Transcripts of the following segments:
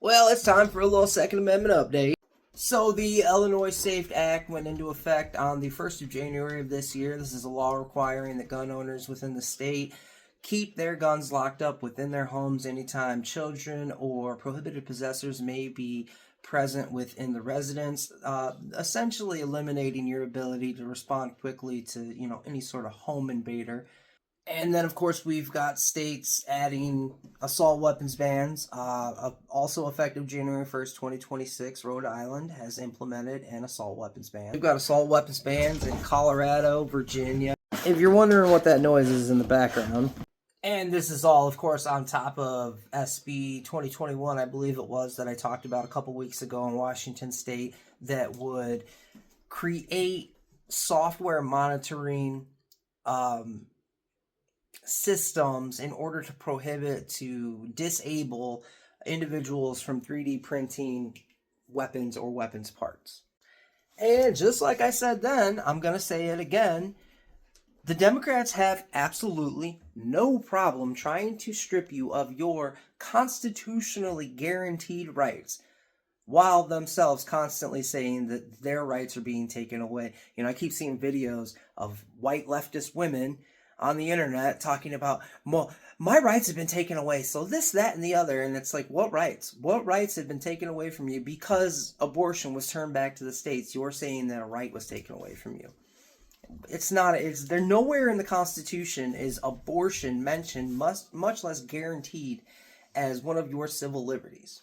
Well, it's time for a little Second Amendment update. So, the Illinois SAFE Act went into effect on the 1st of January of this year. This is a law requiring that gun owners within the state keep their guns locked up within their homes anytime children or prohibited possessors may be present within the residence, essentially eliminating your ability to respond quickly to, any sort of home invader. And then, of course, we've got states adding assault weapons bans. Also effective January 1st, 2026, Rhode Island has implemented an assault weapons ban. We've got assault weapons bans in Colorado, Virginia. If you're wondering what that noise is in the background. And this is all, of course, on top of SB 2021, I believe it was, that I talked about a couple weeks ago in Washington State, that would create software monitoring systems in order to disable individuals from 3D printing weapons or weapons parts. And just like I said then, I'm going to say it again. The Democrats have absolutely no problem trying to strip you of your constitutionally guaranteed rights, while themselves constantly saying that their rights are being taken away. I keep seeing videos of white leftist women on the internet talking about, well, my rights have been taken away, so this, that, and the other. And it's like, what rights? What rights have been taken away from you? Because abortion was turned back to the states, you're saying that a right was taken away from you. There nowhere in the Constitution is abortion mentioned, much less guaranteed as one of your civil liberties.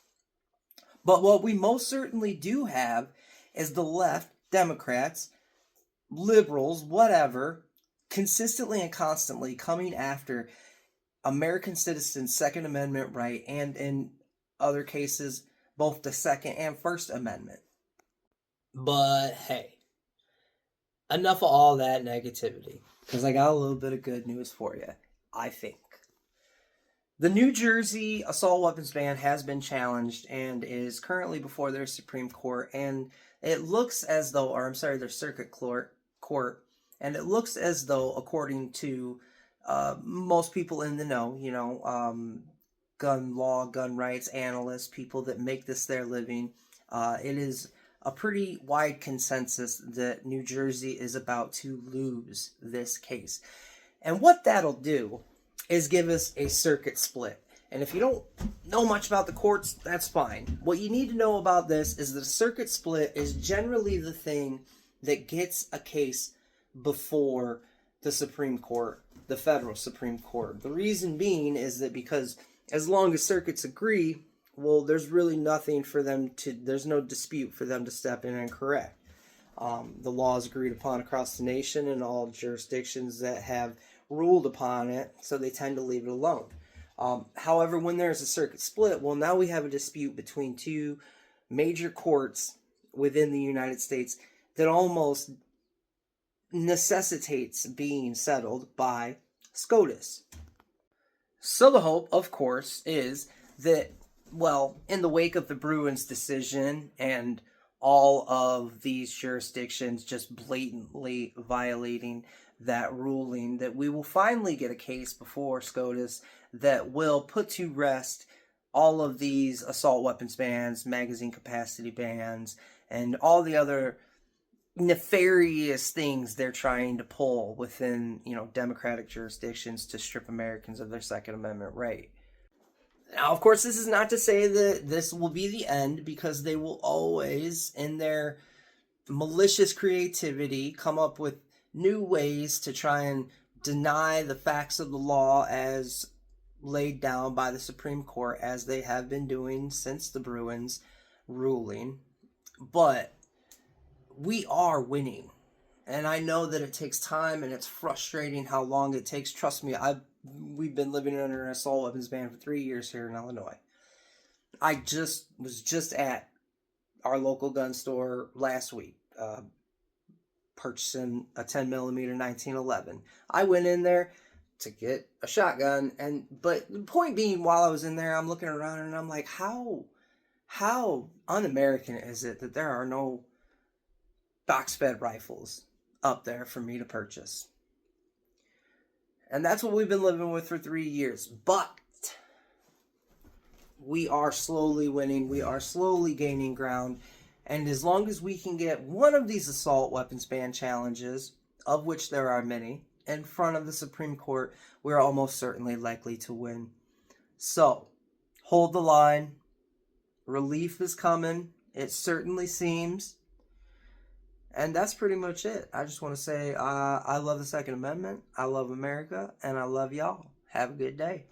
But what we most certainly do have is the left, Democrats, liberals, whatever, consistently and constantly coming after American citizens' Second Amendment right, and in other cases, both the Second and First Amendment. But hey, enough of all that negativity, because I got a little bit of good news for you, I think. The New Jersey assault weapons ban has been challenged and is currently before their Supreme Court, and it looks as though, their circuit court, and it looks as though, according to most people in the know, gun law, gun rights analysts, people that make this their living, it is a pretty wide consensus that New Jersey is about to lose this case. And what that'll do is give us a circuit split. And if you don't know much about the courts, that's fine. What you need to know about this is that a circuit split is generally the thing that gets a case before the Supreme Court, the federal Supreme Court. The reason being is that because as long as circuits agree, well, there's really nothing for them to, there's no dispute for them to step in and correct. The law is agreed upon across the nation and all jurisdictions that have ruled upon it, so they tend to leave it alone. However, when there's a circuit split, well, now we have a dispute between two major courts within the United States that almost necessitates being settled by SCOTUS. So the hope, of course, is that, well, in the wake of the Bruins decision and all of these jurisdictions just blatantly violating that ruling, that we will finally get a case before SCOTUS that will put to rest all of these assault weapons bans, magazine capacity bans, and all the other nefarious things they're trying to pull within, democratic jurisdictions to strip Americans of their Second Amendment right. Now, of course, this is not to say that this will be the end, because they will always, in their malicious creativity, come up with new ways to try and deny the facts of the law as laid down by the Supreme Court, as they have been doing since the Bruins ruling. But we are winning. And I know that it takes time and it's frustrating how long it takes. Trust me, we've been living under an assault weapons ban for 3 years here in Illinois. I was just at our local gun store last week, purchasing a 10mm 1911. I went in there to get a shotgun, but the point being, while I was in there, I'm looking around and I'm like, how un-American is it that there are no box-fed rifles up there for me to purchase? And that's what we've been living with for 3 years. But we are slowly winning. We are slowly gaining ground. And as long as we can get one of these assault weapons ban challenges, of which there are many, in front of the Supreme Court, we're almost certainly likely to win. So, hold the line. Relief is coming. It certainly seems. And that's pretty much it. I just want to say I love the Second Amendment. I love America. And I love y'all. Have a good day.